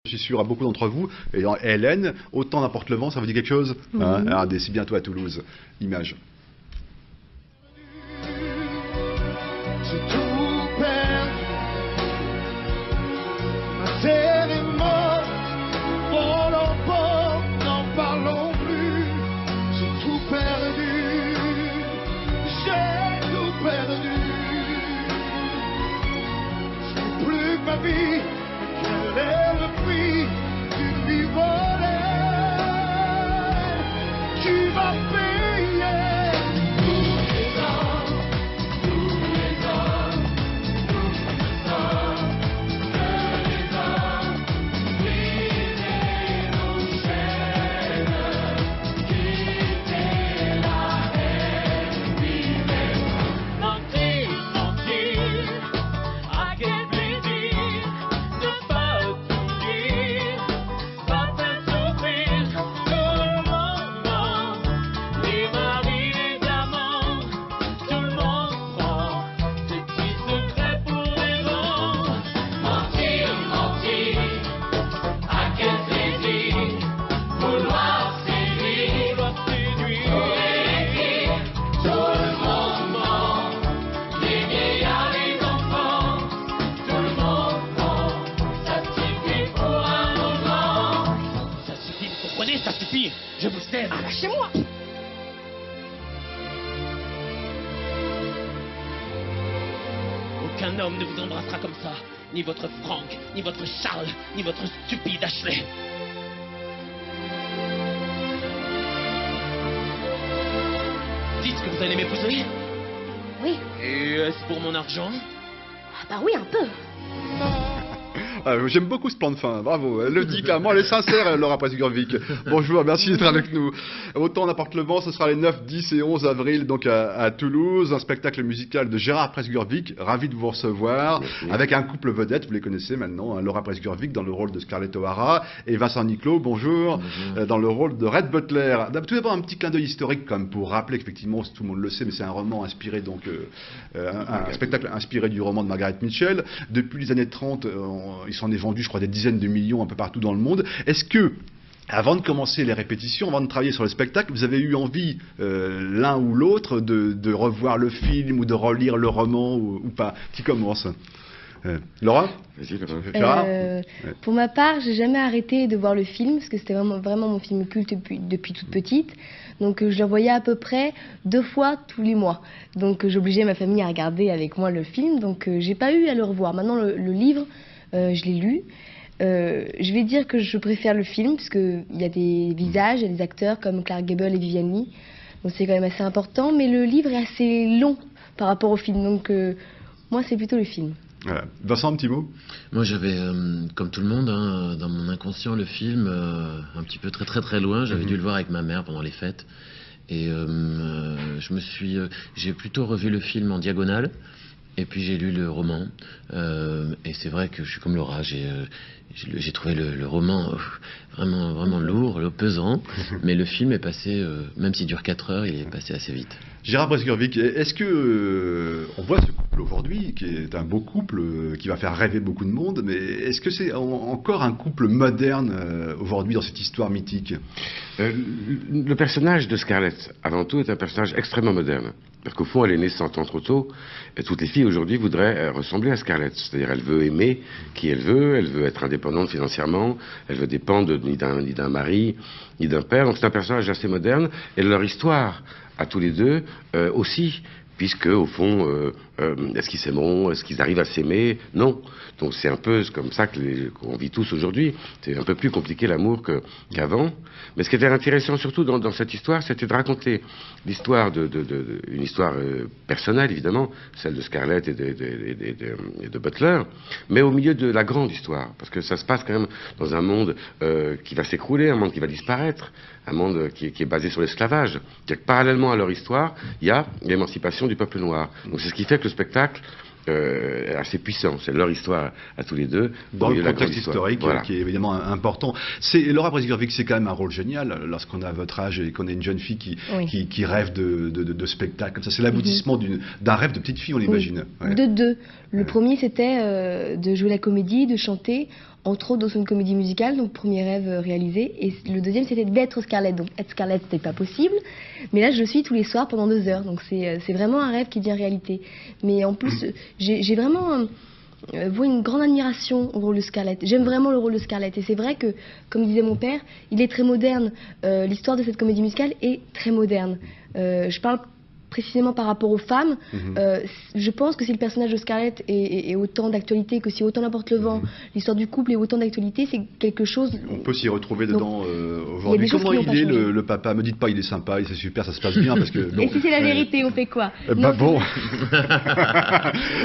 Je suis sûr à beaucoup d'entre vous, et en Hélène, autant n'importe le vent, ça vous dit quelque chose hein. Regardez, c'est bientôt à Toulouse. Image. J'ai tout perdu. Ma terre est morte, on l'emporte, n'en parlons plus. J'ai tout perdu, j'ai tout perdu. Je n'ai plus que ma vie, quel est le prix d'une vie volée? Tu vas payer. Ça suffit, je vous aime. Lâchez-moi. Aucun homme ne vous embrassera comme ça. Ni votre Franck, ni votre Charles, ni votre stupide Ashley. Dites que vous allez m'épouser. Oui. Et est-ce pour mon argent? Ah bah oui, un peu. J'aime beaucoup ce plan de fin, bravo. Elle le dit clairement, elle est sincère, Laura Presgurvic. Bonjour, merci d'être avec nous. Autant n'importe le vent, ce sera les 9, 10 et 11 avril donc à Toulouse, un spectacle musical de Gérard Presgurvic, ravi de vous recevoir, avec un couple vedette, vous les connaissez maintenant, hein, Laura Presgurvic dans le rôle de Scarlett O'Hara et Vincent Niclot, bonjour, dans le rôle de Red Butler. Tout d'abord un petit clin d'œil historique comme pour rappeler qu'effectivement, tout le monde le sait, mais c'est un roman inspiré donc un spectacle inspiré du roman de Margaret Mitchell. Depuis les années 30, il s'en est vendu, je crois, des dizaines de millions un peu partout dans le monde. Est-ce que, avant de commencer les répétitions, avant de travailler sur le spectacle, vous avez eu envie, l'un ou l'autre, de revoir le film ou de relire le roman ou pas? Qui commence? Laura? Vas-y, Laura. Pour ma part, j'ai jamais arrêté de voir le film parce que c'était vraiment mon film culte depuis toute petite. Donc je le voyais à peu près 2 fois tous les mois. Donc j'obligeais ma famille à regarder avec moi le film. Donc j'ai pas eu à le revoir. Maintenant le livre, je l'ai lu. Je vais dire que je préfère le film parce qu'il y a des visages, il y a des acteurs comme Clark Gable et Vivian Leigh. Donc c'est quand même assez important. Mais le livre est assez long par rapport au film. Donc moi c'est plutôt le film. Voilà. Vincent, un petit mot? Moi j'avais, comme tout le monde, hein, dans mon inconscient le film, un petit peu très loin. J'avais dû le voir avec ma mère pendant les fêtes. Et j'ai plutôt revu le film en diagonale. Et puis j'ai lu le roman. Et c'est vrai que je suis comme Laura. J'ai trouvé le roman vraiment lourd, pesant. Mais le film est passé, même s'il dure 4 heures, il est passé assez vite. Gérard Presgurvic, est-ce que on voit ce couple aujourd'hui, qui est un beau couple, qui va faire rêver beaucoup de monde, mais est-ce que c'est encore un couple moderne aujourd'hui dans cette histoire mythique? Le personnage de Scarlett, avant tout, est un personnage extrêmement moderne. Parce qu'au fond, elle est née 100 ans trop tôt, et toutes les filles aujourd'hui voudraient ressembler à Scarlett. C'est-à-dire, elle veut aimer qui elle veut être indépendante financièrement, elle veut dépendre ni d'un mari, ni d'un père. Donc c'est un personnage assez moderne, et leur histoire, à tous les deux, aussi, puisque au fond, est-ce qu'ils s'aimeront, est-ce qu'ils arrivent à s'aimer? Non. Donc c'est un peu comme ça qu'on vit tous aujourd'hui. C'est un peu plus compliqué l'amour qu'avant. Mais ce qui était intéressant surtout dans cette histoire, c'était de raconter l'histoire une histoire personnelle évidemment, celle de Scarlett et de Butler, mais au milieu de la grande histoire, parce que ça se passe quand même dans un monde qui va s'écrouler, un monde qui va disparaître, un monde qui est basé sur l'esclavage. Parallèlement à leur histoire, il y a l'émancipation du peuple noir. Donc c'est ce qui fait que le spectacle assez puissant. C'est leur histoire à tous les deux. Dans le contexte historique, voilà, qui est évidemment important. Laura Presgurvic, c'est quand même un rôle génial lorsqu'on a votre âge et qu'on est une jeune fille qui rêve de spectacle comme ça. C'est l'aboutissement d'un rêve de petite fille, on l'imagine. Oui. Ouais. De deux. Le premier, c'était de jouer la comédie, de chanter entre autres dans une comédie musicale, donc premier rêve réalisé. Et le deuxième, c'était d'être Scarlett. Donc être Scarlett, c'était pas possible. Mais là, je le suis tous les soirs pendant 2 heures. Donc c'est vraiment un rêve qui devient réalité. Mais en plus, j'ai vraiment voit une grande admiration au rôle de Scarlett. J'aime vraiment le rôle de Scarlett. Et c'est vrai que, comme disait mon père, il est très moderne. L'histoire de cette comédie musicale est très moderne. Je parle précisément par rapport aux femmes. Je pense que si le personnage de Scarlett est autant d'actualité, que si autant n'importe le vent, l'histoire du couple est autant d'actualité, c'est quelque chose... On peut s'y retrouver dedans il aujourd'hui. y a des choses Comment qui n'ont il est pas changé. le papa? Me dites pas il est sympa, c'est super, ça se passe bien parce que... Et si c'est la vérité, on fait quoi? Bah Non, bon.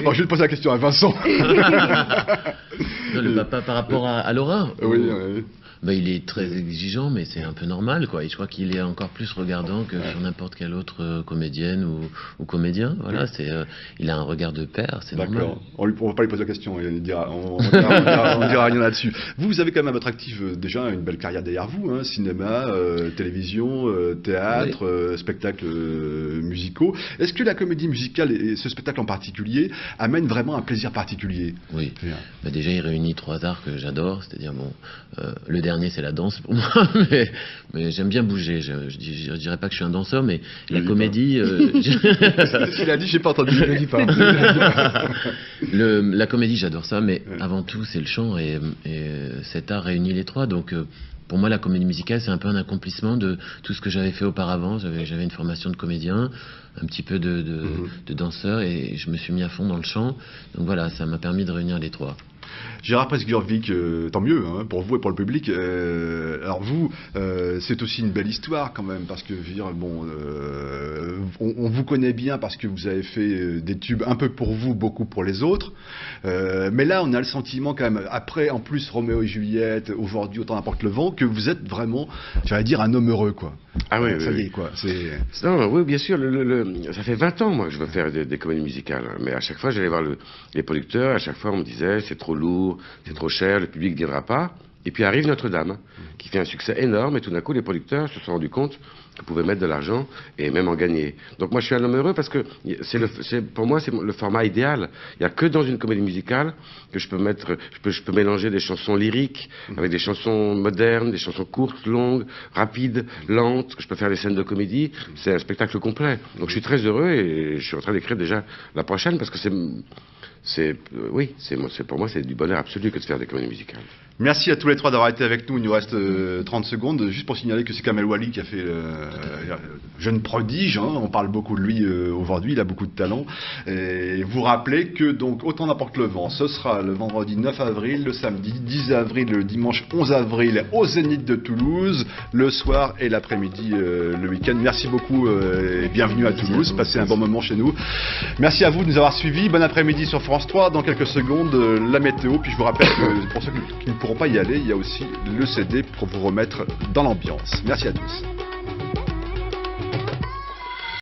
Bon, je vais te poser la question à Vincent. Non, le papa par rapport à Laura. Oui, oui. Bah, il est très exigeant, mais c'est un peu normal, quoi. Et je crois qu'il est encore plus regardant que sur n'importe quelle autre comédienne ou comédien. Voilà, il a un regard de père, c'est normal. D'accord. On va pas lui poser la question, on dira rien là-dessus. Vous avez quand même à votre actif déjà une belle carrière derrière vous, hein, cinéma, télévision, théâtre, spectacles musicaux. Est-ce que la comédie musicale et ce spectacle en particulier amène vraiment un plaisir particulier? Oui. Bah, déjà, il réunit 3 arts que j'adore, c'est-à-dire le dernier c'est la danse pour moi, mais j'aime bien bouger. Je dirais pas que je suis un danseur, mais la comédie. Il a dit, j'ai pas entendu, je le dis pas. La comédie, j'adore ça, mais avant tout c'est le chant et cet art réunit les 3. Donc pour moi, la comédie musicale, c'est un peu un accomplissement de tout ce que j'avais fait auparavant. J'avais une formation de comédien, un petit peu de danseur, et je me suis mis à fond dans le chant. Donc voilà, ça m'a permis de réunir les 3. Gérard Presgurvic, tant mieux hein, pour vous et pour le public. Alors vous, c'est aussi une belle histoire quand même, parce que je veux dire, bon, on vous connaît bien parce que vous avez fait des tubes un peu pour vous, beaucoup pour les autres. Mais là, on a le sentiment quand même, après en plus Roméo et Juliette, aujourd'hui autant n'importe le vent, que vous êtes vraiment, j'allais dire, un homme heureux, quoi. Ah oui, ça oui, y est, quoi. Non, oui, bien sûr. Ça fait 20 ans, moi, que je veux faire des comédies musicales. Mais à chaque fois, j'allais voir les producteurs. À chaque fois, on me disait, c'est trop lourd, c'est trop cher, le public ne viendra pas. Et puis arrive Notre-Dame, qui fait un succès énorme. Et tout d'un coup, les producteurs se sont rendus compte qu'ils pouvaient mettre de l'argent et même en gagner. Donc moi, je suis un homme heureux parce que pour moi, c'est le format idéal. Il n'y a que dans une comédie musicale que je peux mélanger des chansons lyriques avec des chansons modernes, des chansons courtes, longues, rapides, lentes, que je peux faire des scènes de comédie. C'est un spectacle complet. Donc je suis très heureux et je suis en train d'écrire déjà la prochaine parce que pour moi, c'est du bonheur absolu que de faire des comédies musicales. Merci à tous les 3 d'avoir été avec nous. Il nous reste 30 secondes. Juste pour signaler que c'est Kamel Wally qui a fait jeune prodige. Hein. On parle beaucoup de lui aujourd'hui. Il a beaucoup de talent. Et vous rappelez que donc autant n'importe le vent, ce sera le vendredi 9 avril, le samedi 10 avril, le dimanche 11 avril au Zénith de Toulouse, le soir et l'après-midi le week-end. Merci beaucoup et bienvenue à Toulouse. Passez un bon moment chez nous. Merci à vous de nous avoir suivis. Bon après-midi sur France 3. Dans quelques secondes, la météo. Puis je vous rappelle que pour ceux qui ne pourront pas y aller, il y a aussi le CD pour vous remettre dans l'ambiance. Merci à tous.